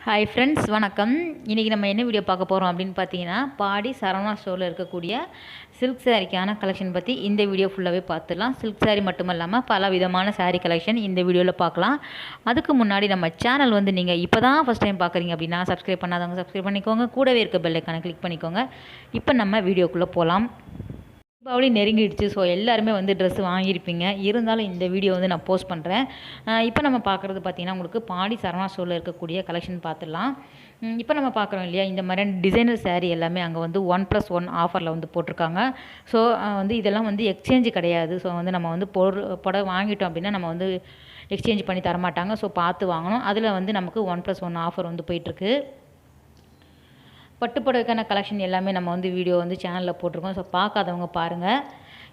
Hi friends, வணக்கம். இன்றைக்கி நம்ம என்ன வீடியோ பார்க்க போகிறோம் அப்படின்னு பார்த்தீங்கன்னா, பாடி சரவணா ஸ்டோரில் இருக்கக்கூடிய சில்க் சாரீக்கான கலெக்ஷன் பற்றி இந்த வீடியோ ஃபுல்லாகவே பார்த்துடலாம். சில்க் சாரீ மட்டும் இல்லாமல் பல விதமான சாரீ கலெக்ஷன் இந்த வீடியோவில் பார்க்கலாம். அதுக்கு முன்னாடி நம்ம சேனல் வந்து நீங்கள் இப்போ தான் ஃபஸ்ட் டைம் பார்க்குறீங்க அப்படின்னா சப்ஸ்கிரைப் பண்ணாதவங்க சப்ஸ்கிரைப் பண்ணிக்கோங்க. கூடவே இருக்க பெல் ஐக்கானை கிளிக் பண்ணிக்கோங்க. இப்போ நம்ம வீடியோக்குள்ளே போகலாம். தீபாவளி நெருங்கிடுச்சு. ஸோ எல்லாருமே வந்து ட்ரெஸ் வாங்கியிருப்பீங்க. இருந்தாலும் இந்த வீடியோ வந்து நான் போஸ்ட் பண்ணுறேன். இப்போ நம்ம பார்க்குறது பார்த்திங்கன்னா உங்களுக்கு பாடி சரவணா ஸ்டோரில் இருக்கக்கூடிய கலெக்ஷன் பார்த்துடலாம். இப்போ நம்ம பார்க்குறோம் இல்லையா, இந்த மாதிரி டிசைனர் சாரீ எல்லாமே அங்கே வந்து 1+1 ஆஃபரில் வந்து போட்டிருக்காங்க. ஸோ வந்து இதெல்லாம் வந்து எக்ஸ்சேஞ்சு கிடையாது. ஸோ வந்து நம்ம வந்து புடவை வாங்கிட்டோம் அப்படின்னா நம்ம வந்து எக்ஸ்சேஞ்ச் பண்ணி தரமாட்டாங்க. ஸோ பார்த்து வாங்கணும். அதில் வந்து நமக்கு 1+1 ஆஃபர் வந்து போயிட்டுருக்கு. பட்டு புடவைக்கான கலெக்ஷன் எல்லாமே நம்ம வந்து வீடியோ வந்து சேனலில் போட்டிருக்கோம். ஸோ பார்க்காதவங்க பாருங்கள்.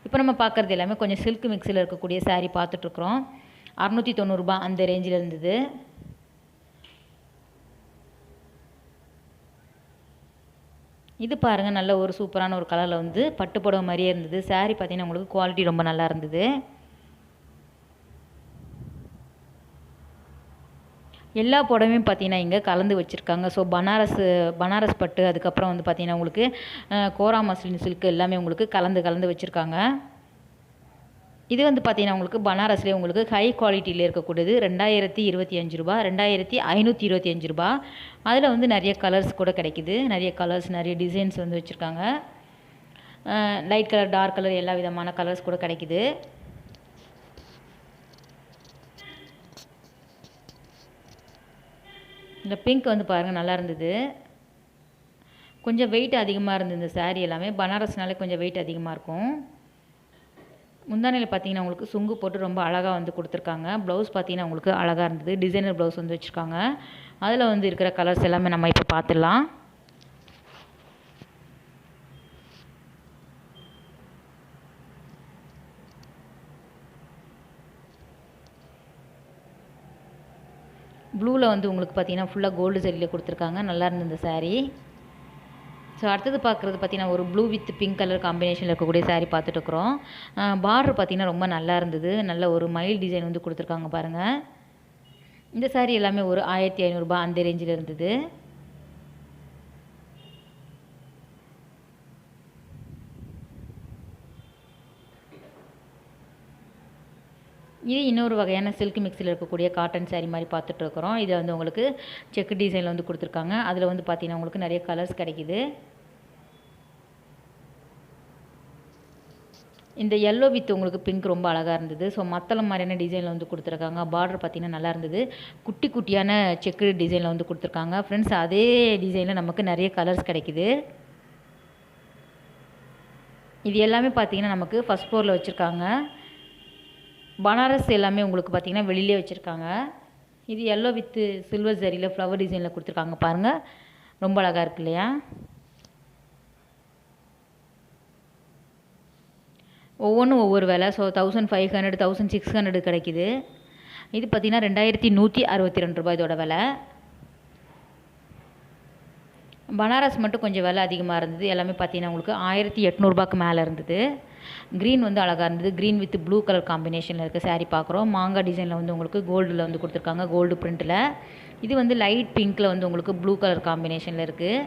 இப்போ நம்ம பார்க்குறது எல்லாமே கொஞ்சம் சில்க் மிக்ஸில் இருக்கக்கூடிய சாரீ பார்த்துட்ருக்குறோம். 690 அந்த ரேஞ்சில் இருந்தது. இது பாருங்கள், நல்ல ஒரு சூப்பரான ஒரு கலரில் வந்து பட்டு புடவை மாதிரியே இருந்தது. சாரீ பார்த்திங்கன்னா உங்களுக்கு குவாலிட்டி ரொம்ப நல்லா இருந்தது. எல்லா புடவையும் பார்த்திங்கன்னா இங்கே கலந்து வச்சுருக்காங்க. ஸோ பனாரஸ் பட்டு, அதுக்கப்புறம் வந்து பார்த்திங்கன்னா உங்களுக்கு கோரா மஸ்லின் சில்க் எல்லாமே உங்களுக்கு கலந்து வச்சுருக்காங்க. இது வந்து பார்த்திங்கன்னா உங்களுக்கு பனாரஸ்லேயே உங்களுக்கு ஹை குவாலிட்டியில் இருக்கக்கூடியது. 2025 ரூபா, 2525 ரூபா. அதில் வந்து நிறைய கலர்ஸ் கூட கிடைக்கிது. நிறைய டிசைன்ஸ் வந்து வச்சுருக்காங்க. லைட் கலர், டார்க் கலர், எல்லா விதமான கலர்ஸ் கூட கிடைக்கிது. இந்த பிங்க் வந்து பாருங்கள், நல்லா இருந்தது. கொஞ்சம் வெயிட் அதிகமாக இருந்தது இந்த சாரீ எல்லாமே. பனாரஸ்னாலே கொஞ்சம் வெயிட் அதிகமாக இருக்கும். முந்தானையில் பார்த்தீங்கன்னா உங்களுக்கு சுங்கு போட்டு ரொம்ப அழகாக வந்து கொடுத்துருக்காங்க. ப்ளவுஸ் பார்த்தீங்கன்னா உங்களுக்கு அழகாக இருந்தது. டிசைனர் ப்ளவுஸ் வந்து வச்சுருக்காங்க. அதில் வந்து இருக்கிற கலர்ஸ் எல்லாமே நம்ம இப்போ பார்த்துடலாம். ப்ளூவில் வந்து உங்களுக்கு பார்த்தீங்கன்னா ஃபுல்லாக கோல்டு சரியில் கொடுத்துருக்காங்க. நல்லா இருந்தது இந்த சாரீ. ஸோ அடுத்தது பார்க்குறது பார்த்திங்கன்னா ஒரு ப்ளூ வித் பிங்க் கலர் காம்பினேஷனில் இருக்கக்கூடிய சாரீ பார்த்துட்ருக்குறோம். பார்டர் பார்த்திங்கன்னா ரொம்ப நல்லா இருந்தது. நல்ல ஒரு மயில் டிசைன் வந்து கொடுத்துருக்காங்க பாருங்கள். இந்த சாரீ எல்லாமே ஒரு 1500 அந்த ரேஞ்சில் இருந்தது. இது இன்னொரு வகையான சில்க் மிக்ஸில் இருக்கக்கூடிய காட்டன் சாரீ மாதிரி பார்த்துட்ருக்குறோம். இதில் வந்து உங்களுக்கு செக் டிசைனில் வந்து கொடுத்துருக்காங்க. அதில் வந்து பார்த்திங்கன்னா உங்களுக்கு நிறைய கலர்ஸ் கிடைக்கிது. இந்த எல்லோ வித் உங்களுக்கு பிங்க் ரொம்ப அழகாக இருந்தது. ஸோ மத்தளம் மாதிரியான டிசைனில் வந்து கொடுத்துருக்காங்க. பார்டர் பார்த்திங்கன்னா நல்லா இருந்தது. குட்டி குட்டியான செக்கு டிசைனில் வந்து கொடுத்துருக்காங்க. ஃப்ரெண்ட்ஸ், அதே டிசைனில் நமக்கு நிறைய கலர்ஸ் கிடைக்கிது. இது எல்லாமே பார்த்திங்கன்னா நமக்கு ஃபஸ்ட் ஃப்ளோரில் வச்சுருக்காங்க. பனாரஸ் எல்லாமே உங்களுக்கு பார்த்திங்கன்னா வெளியிலே வச்சுருக்காங்க. இது எல்லோ வித்து சில்வர் சரியில் ஃப்ளவர் டிசைனில் கொடுத்துருக்காங்க பாருங்கள். ரொம்ப அழகாக இருக்கு இல்லையா? ஒவ்வொன்றும் ஒவ்வொரு விலை. ஸோ 1500, 1600 கிடைக்கிது. இது பார்த்திங்கன்னா 2162 ரூபாய் இதோட விலை. பனாரஸ் மட்டும் கொஞ்சம் விலை அதிகமாக இருந்தது. எல்லாமே பார்த்திங்கன்னா உங்களுக்கு 1800 மேலே இருந்தது. க்ரீன் வந்து அழகாக இருந்தது. க்ரீன் வித் ப்ளூ கலர் காம்பினேஷனில் இருக்க சாரீ பார்க்குறோம். மாங்காய் டிசைனில் வந்து உங்களுக்கு கோல்டில் வந்து கொடுத்துருக்காங்க, கோல்டு பிரிண்ட்டில். இது வந்து லைட் பிங்க்கில் வந்து உங்களுக்கு ப்ளூ கலர் காம்பினேஷனில் இருக்குது.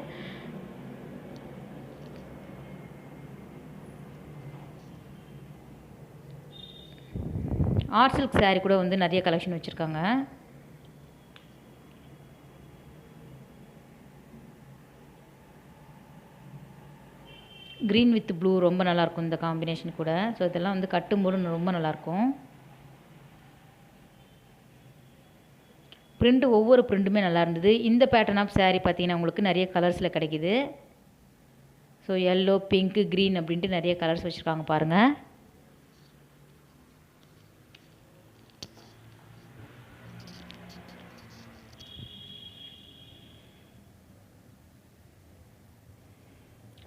ஆர்ட் சில்க் சாரீ கூட வந்து நிறைய கலெக்ஷன் வச்சுருக்காங்க. க்ரீன் வித் ப்ளூ ரொம்ப நல்லாயிருக்கும் இந்த காம்பினேஷன் கூட. ஸோ இதெல்லாம் வந்து கட்டும்போது ரொம்ப நல்லாயிருக்கும். பிரிண்ட், ஒவ்வொரு பிரிண்ட்டுமே நல்லா இருந்தது. இந்த பேட்டர்ன் ஆஃப் சாரீ பார்த்திங்கன்னா உங்களுக்கு நிறைய கலர்ஸில் கிடைக்கிது. ஸோ எல்லோ, பிங்க், க்ரீன் அப்படின்ட்டு நிறைய கலர்ஸ் வச்சுருக்காங்க பாருங்கள்.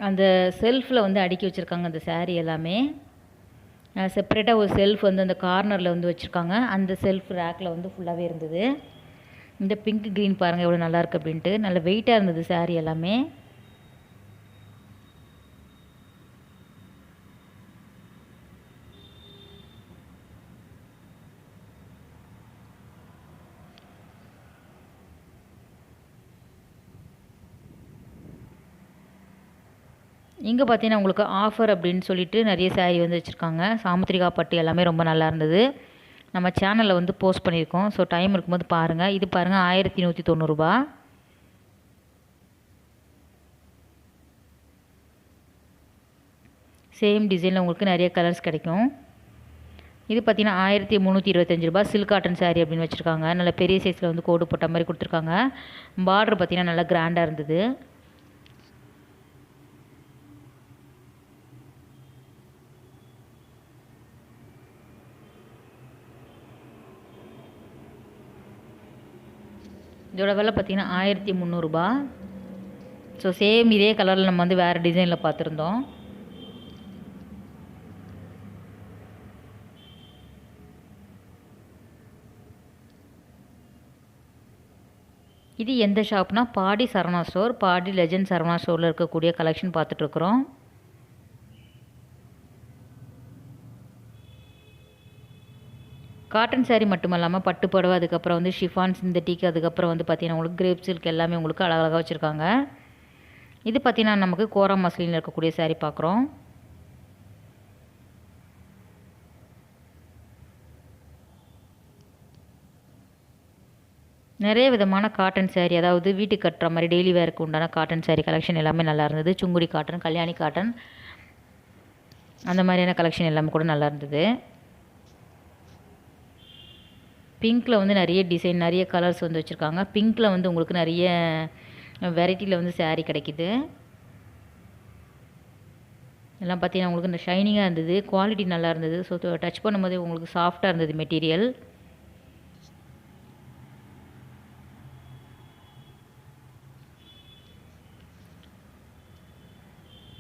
அந்த செல்ஃபில் வந்து அடுக்கி வச்சுருக்காங்க அந்த சாரீ எல்லாமே. செப்பரேட்டாக ஒரு செல்ஃப் வந்து அந்த கார்னரில் வந்து வச்சுருக்காங்க. அந்த செல்ஃப் ரேக்கில் வந்து ஃபுல்லாகவே இருந்தது. இந்த பிங்க் க்ரீன் பாருங்கள் எவ்வளோ நல்லாயிருக்கு அப்படின்ட்டு. நல்ல வெயிட்டாக இருந்தது சாரீ எல்லாமே. இங்கே பார்த்தீங்கன்னா உங்களுக்கு ஆஃபர் அப்படின்னு சொல்லிட்டு நிறைய saree வந்து வச்சுருக்காங்க. சாமுத்திரிகா பட்டு எல்லாமே ரொம்ப நல்லா இருந்தது. நம்ம சேனலில் வந்து போஸ்ட் பண்ணியிருக்கோம். ஸோ டைம் இருக்கும்போது பாருங்கள். இது பாருங்கள் 1190 ரூபா. சேம் டிசைனில் உங்களுக்கு நிறைய கலர்ஸ் கிடைக்கும். இது பார்த்தீங்கன்னா 1325 ரூபா. சில்க் காட்டன் saree அப்படின்னு வச்சுருக்காங்க. நல்ல பெரிய சைஸில் வந்து கோடு போட்ட மாதிரி கொடுத்துருக்காங்க. பார்டர் பார்த்தீங்கன்னா நல்லா கிராண்டாக இருந்தது. இதோட விலை பார்த்தீங்கன்னா 1300 ரூபா. ஸோ சேம் இதே கலரில் நம்ம வந்து வேறு டிசைனில் பார்த்துருந்தோம். இது எந்த ஷாப்னா பாடி சரவணா ஸ்டோர். பாடி லெஜண்ட் சரவணா ஸ்டோரில் இருக்கக்கூடிய கலெக்ஷன் பார்த்துட்ருக்குறோம். காட்டன் saree மட்டும் இல்லாமல் பட்டு புடவை, அதுக்கப்புறம் வந்து ஷிஃபான், சிந்தட்டிக், அதுக்கப்புறம் வந்து பார்த்திங்கன்னா உங்களுக்கு கிரேப் சில்க் எல்லாமே உங்களுக்கு அழகழகாக வச்சுருக்காங்க. இது பார்த்திங்கன்னா நமக்கு கோரா மஸ்லினில் இருக்கக்கூடிய saree பார்க்குறோம். நிறைய விதமான காட்டன் saree, அதாவது வீட்டுக்கு கட்டுற மாதிரி டெய்லி வேருக்கு உண்டான காட்டன் saree கலெக்ஷன் எல்லாமே நல்லா இருந்தது. சுங்குடி காட்டன், கல்யாணி காட்டன், அந்த மாதிரியான கலெக்ஷன் எல்லாமே கூட நல்லா இருந்தது. பிங்க்கில் வந்து நிறைய டிசைன், நிறைய கலர்ஸ் வந்து வச்சுருக்காங்க. பிங்க்கில் வந்து உங்களுக்கு நிறைய வெரைட்டியில் வந்து saree கிடைக்கிது. எல்லாம் பார்த்தீங்கன்னா உங்களுக்கு இந்த ஷைனிங்காக இருந்தது. குவாலிட்டி நல்லா இருந்தது. ஸோ டச் பண்ணும்போது உங்களுக்கு சாஃப்டாக இருந்தது மெட்டீரியல்.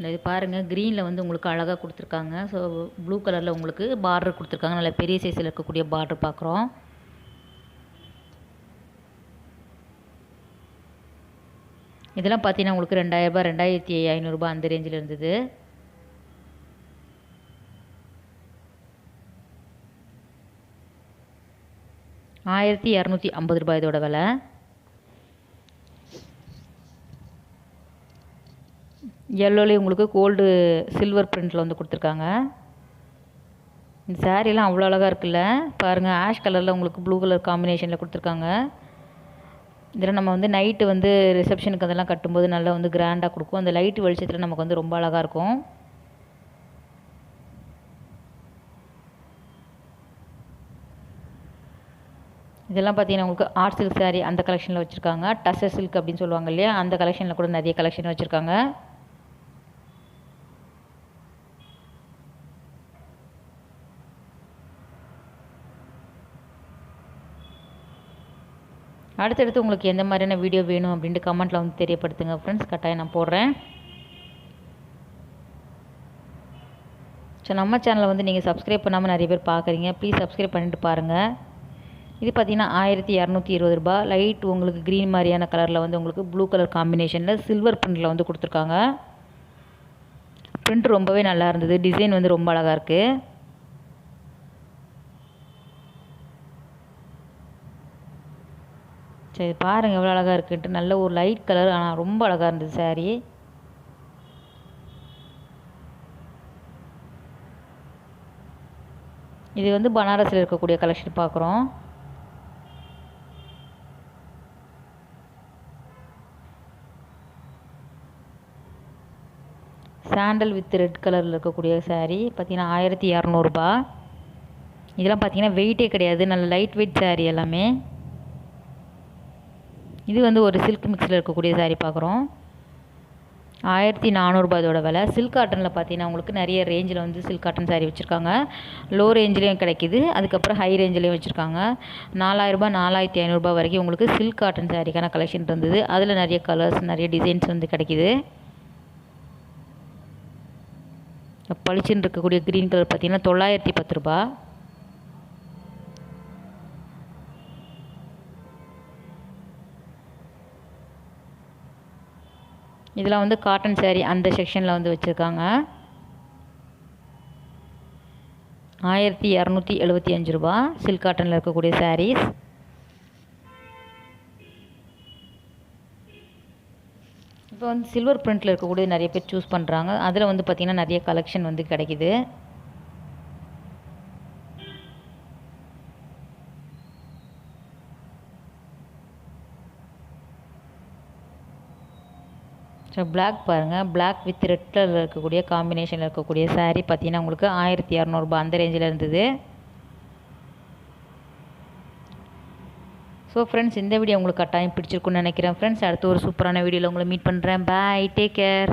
இது பாருங்கள், க்ரீனில் வந்து உங்களுக்கு அழகாக கொடுத்துருக்காங்க. ஸோ ப்ளூ கலரில் உங்களுக்கு பார்டர் கொடுத்துருக்காங்க. நல்ல பெரிய சைஸில் இருக்கக்கூடிய பார்டர் பார்க்குறோம். இதெல்லாம் பார்த்தீங்கன்னா உங்களுக்கு 2000 ரூபாய், 2500 ரூபாய் அந்த ரேஞ்சில் இருந்தது. ₹1250 இதோட விலை. எல்லோலேயே உங்களுக்கு கோல்டு சில்வர் பிரிண்டில் வந்து கொடுத்துருக்காங்க. இந்த சாரீலாம் அவ்வளோ அழகாக இருக்குல்ல. பாருங்கள், ஆஷ் கலரில் உங்களுக்கு ப்ளூ கலர் காம்பினேஷனில் கொடுத்துருக்காங்க. இதில் நம்ம வந்து நைட்டு வந்து ரிசப்ஷனுக்கு அதெல்லாம் கட்டும்போது நல்லா வந்து கிராண்டாக கொடுக்கும். அந்த லைட்டு வெளிச்சத்தில் நமக்கு வந்து ரொம்ப அழகாக இருக்கும். இதெல்லாம் பார்த்தீங்கன்னா உங்களுக்கு ஆர்ட் சில்க் saree அந்த கலெக்ஷனில் வச்சுருக்காங்க. டசர் சில்க் அப்படின்னு சொல்லுவாங்க இல்லையா, அந்த கலெக்ஷனில் கூட நிறைய கலெக்ஷன் வச்சுருக்காங்க. அடுத்தடுத்து உங்களுக்கு எந்த மாதிரியான வீடியோ வேணும் அப்படின்ட்டு கமெண்ட்டில் வந்து தெரியப்படுத்துங்க ஃப்ரெண்ட்ஸ். கட்டாயம் நான் போடுறேன். ஸோ நம்ம சேனலை வந்து நீங்கள் சப்ஸ்கிரைப் பண்ணாமல் நிறைய பேர் பார்க்குறீங்க. ப்ளீஸ் சப்ஸ்கிரைப் பண்ணிட்டு பாருங்கள். இது பார்த்திங்கன்னா 1220 ரூபாய். லைட் உங்களுக்கு க்ரீன் மாதிரியான கலரில் வந்து உங்களுக்கு ப்ளூ கலர் காம்பினேஷனில் சில்வர் பிரிண்டில் வந்து கொடுத்துருக்காங்க. பிரிண்ட் ரொம்பவே நல்லா இருந்தது. டிசைன் வந்து ரொம்ப அழகாக இருக்குது. சரி பாருங்கள் எவ்வளோ அழகாக இருக்குன்ட்டு. நல்ல ஒரு லைட் கலர், ஆனால் ரொம்ப அழகாக இருந்தது saree. இது வந்து பனாரஸில் இருக்கக்கூடிய கலெக்ஷன் பார்க்குறோம். சாண்டல் வித் ரெட் கலரில் இருக்கக்கூடிய saree பார்த்தீங்கன்னா 1200 ரூபாய். இதெல்லாம் பார்த்தீங்கன்னா வெயிட்டே கிடையாது. நல்ல லைட் வெயிட் saree எல்லாமே. இது வந்து ஒரு சில்க் மிக்ஸில் இருக்கக்கூடிய saree பார்க்குறோம். 1400 ரூபாய் இதோட விலை. சில்க் காட்டனில் பார்த்தீங்கன்னா உங்களுக்கு நிறைய ரேஞ்சில் வந்து சில்க் காட்டன் saree வச்சுருக்காங்க. லோ ரேஞ்சிலையும் கிடைக்கிது, அதுக்கப்புறம் ஹை ரேஞ்சிலையும் வச்சுருக்காங்க. 4000 ரூபாய், 4500 ரூபாய் வரைக்கும் உங்களுக்கு சில்க் காட்டன் சாரீக்கான கலெக்ஷன் இருந்தது. அதில் நிறைய கலர்ஸ், நிறைய டிசைன்ஸ் வந்து கிடைக்கிது. பளிச்சுன்னு இருக்கக்கூடிய க்ரீன் கலர் பார்த்தீங்கன்னா 910 ரூபாய். இதெல்லாம் வந்து காட்டன் saree அந்த செக்ஷனில் வந்து வச்சுருக்காங்க. 1275 ரூபாய் சில்க் காட்டனில் இருக்கக்கூடிய sarees. இப்போ வந்து சில்வர் பிரிண்ட்டில் இருக்கக்கூடிய நிறைய பேர் சூஸ் பண்ணுறாங்க. அதில் வந்து பார்த்திங்கன்னா நிறைய கலெக்ஷன் வந்து கிடைக்குது. ஸோ பிளாக் பாருங்கள், பிளாக் வித் ரெட் கலரில் இருக்கக்கூடிய காம்பினேஷனில் இருக்கக்கூடிய சாரீ பார்த்தீங்கன்னா உங்களுக்கு 1200 அந்த ரேஞ்சில் இருந்தது. ஸோ ஃப்ரெண்ட்ஸ், இந்த வீடியோ உங்களுக்கு கட்டாயம் பிடிச்சிருக்குன்னு நினைக்கிறேன் ஃப்ரெண்ட்ஸ். அடுத்து ஒரு சூப்பரான வீடியோவில் உங்களை மீட் பண்ணுறேன். பாய், டேக் கேர்.